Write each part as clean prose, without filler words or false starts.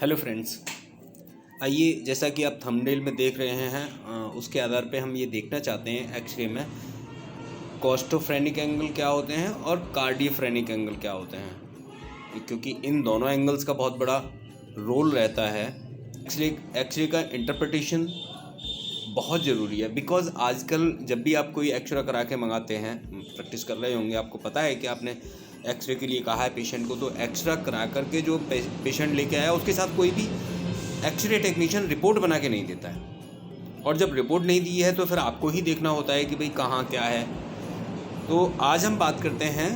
Hello friends, आइए जैसा कि आप थंबनेल में देख रहे हैं उसके आधार पे हम ये देखना चाहते हैं एक्सरे में कॉस्टोफ्रेनिक एंगल क्या होते हैं और कार्डियोफ्रेनिक एंगल क्या होते हैं, क्योंकि इन दोनों एंगल्स का बहुत बड़ा रोल रहता है। एक्सरे का इंटरप्रिटेशन बहुत ज़रूरी है, बिकॉज आजकल जब भी आप कोई एक्सरे करा के मंगाते हैं, प्रैक्टिस कर रहे होंगे, आपको पता है कि आपने एक्सरे के लिए कहा है पेशेंट को, तो एक्सरे करा करके जो पेशेंट लेके आया उसके साथ कोई भी एक्सरे टेक्नीशियन रिपोर्ट बना के नहीं देता है, और जब रिपोर्ट नहीं दी है तो फिर आपको ही देखना होता है कि भाई कहाँ क्या है। तो आज हम बात करते हैं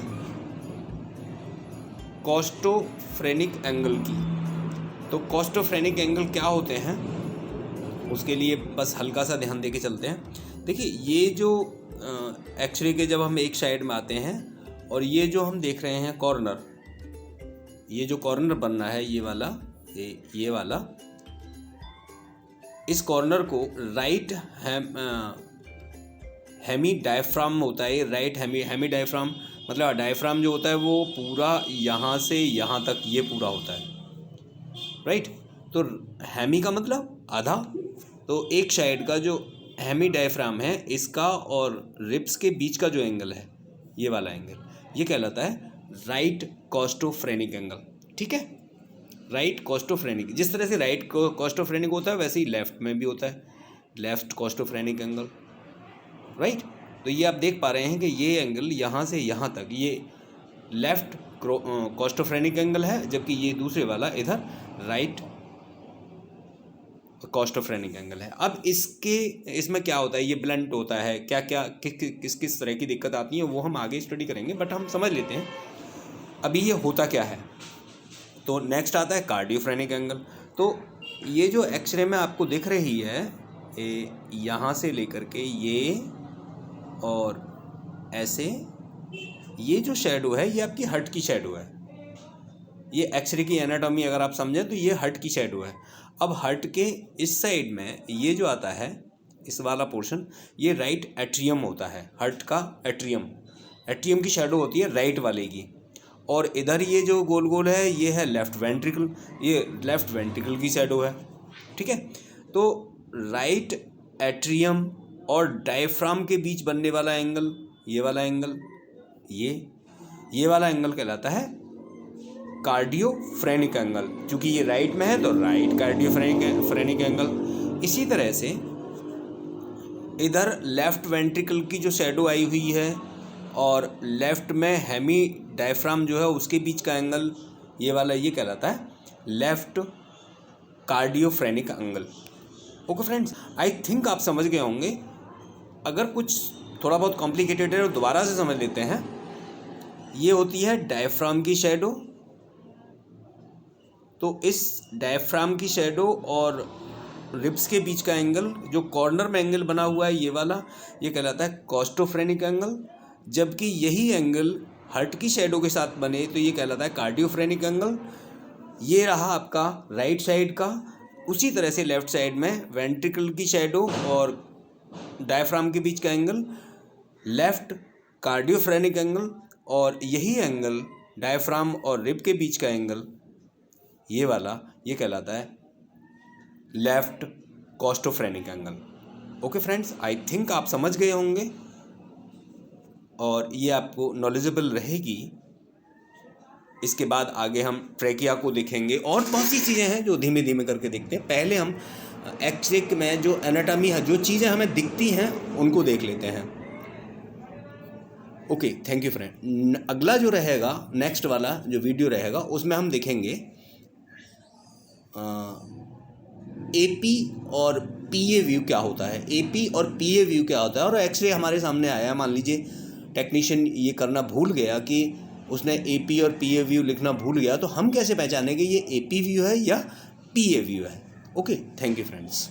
कॉस्टोफ्रेनिक एंगल की। तो कॉस्टोफ्रेनिक एंगल क्या होते हैं उसके लिए बस हल्का सा ध्यान दे के चलते हैं। देखिए, ये जो एक्सरे के जब हम एक साइड में आते हैं और ये जो हम देख रहे हैं कॉर्नर, ये जो कॉर्नर बनना है ये वाला, इस कॉर्नर को राइट हेमी डायफ्राम होता है। राइट हेमी डायफ्राम मतलब डायफ्राम जो होता है वो पूरा यहाँ से यहाँ तक ये पूरा होता है, राइट। तो हेमी का मतलब आधा, तो एक साइड का जो हेमी डायफ्राम है इसका और रिब्स के बीच का जो एंगल है ये वाला एंगल, ये कहलाता है राइट कॉस्टोफ्रेनिक एंगल। ठीक है, राइट कॉस्टोफ्रेनिक। जिस तरह से राइट कॉस्टोफ्रेनिक होता है वैसे ही लेफ्ट में भी होता है लेफ्ट कॉस्टोफ्रेनिक एंगल, राइट। तो ये आप देख पा रहे हैं कि ये एंगल यहाँ से यहाँ तक ये लेफ्ट कॉस्टोफ्रेनिक एंगल है, जबकि ये दूसरे वाला इधर राइट कॉस्टोफ्रेनिक एंगल है। अब इसमें क्या होता है, ये ब्लंट होता है, क्या क्या किस तरह की दिक्कत आती है वो हम आगे स्टडी करेंगे, बट हम समझ लेते हैं अभी ये होता क्या है। तो नेक्स्ट आता है कार्डियोफ्रेनिक एंगल। तो ये जो एक्सरे में आपको दिख रही है यहाँ से लेकर के ये और ऐसे, ये जो शेडो है ये आपकी हार्ट की शेडो है। ये एक्सरे की एनाटॉमी अगर आप समझें तो ये हार्ट की शेडो है। अब हार्ट के इस साइड में ये जो आता है इस वाला पोर्शन, ये राइट एट्रियम होता है। हार्ट का एट्रियम की शेडो होती है राइट वाले की, और इधर ये जो गोल गोल है ये है लेफ्ट वेंट्रिकल, ये लेफ्ट वेंट्रिकल की शेडो है। ठीक है, तो राइट एट्रियम और डायफ्राम के बीच बनने वाला एंगल, ये वाला एंगल, ये वाला एंगल कहलाता है कार्डियोफ्रेनिक एंगल। चूँकि ये राइट में है तो राइट कार्डियोफ्रेनिक एंगल। इसी तरह से इधर लेफ्ट वेंट्रिकल की जो शेडो आई हुई है और लेफ्ट में हेमी डायफ्राम जो है उसके बीच का एंगल, ये वाला, ये कहलाता है left cardiophrenic angle. Okay friends, I think आप समझ गए होंगे। अगर कुछ थोड़ा बहुत कॉम्प्लिकेटेड है तो दोबारा से समझ लेते हैं। ये होती है डायफ्राम की शेडो, तो इस डायफ्राम की शेडो और रिब्स के बीच का एंगल, जो कॉर्नर में एंगल बना हुआ है ये वाला, ये कहलाता है कॉस्टोफ्रेनिक एंगल। जबकि यही एंगल हार्ट की शेडो के साथ बने तो ये कहलाता है कार्डियोफ्रेनिक एंगल। ये रहा आपका राइट साइड का। उसी तरह से लेफ्ट साइड में वेंट्रिकल की शेडो और डायफ्राम के बीच का एंगल लेफ्ट कार्डियोफ्रेनिक एंगल, और यही एंगल डायफ्राम और रिब के बीच का एंगल, ये वाला, ये कहलाता है left costophrenic angle. Okay friends, I think आप समझ गए होंगे और ये आपको नॉलेजेबल रहेगी। इसके बाद आगे हम ट्रेकिया को देखेंगे और बहुत सी चीज़ें हैं जो धीमे धीमे करके देखते हैं। पहले हम एक्सरे में जो एनाटॉमी है, जो चीज़ें हमें दिखती हैं उनको देख लेते हैं। Okay, thank you friend. अगला जो रहेगा, नेक्स्ट वाला जो वीडियो रहेगा उसमें हम देखेंगे एपी और पीए व्यू क्या होता है। एपी और पीए व्यू क्या होता है, और एक्सरे हमारे सामने आया, मान लीजिए टेक्नीशियन ये करना भूल गया कि उसने एपी और पीए व्यू लिखना भूल गया, तो हम कैसे पहचानेंगे ये एपी व्यू है या पीए व्यू है। Okay, thank you friends.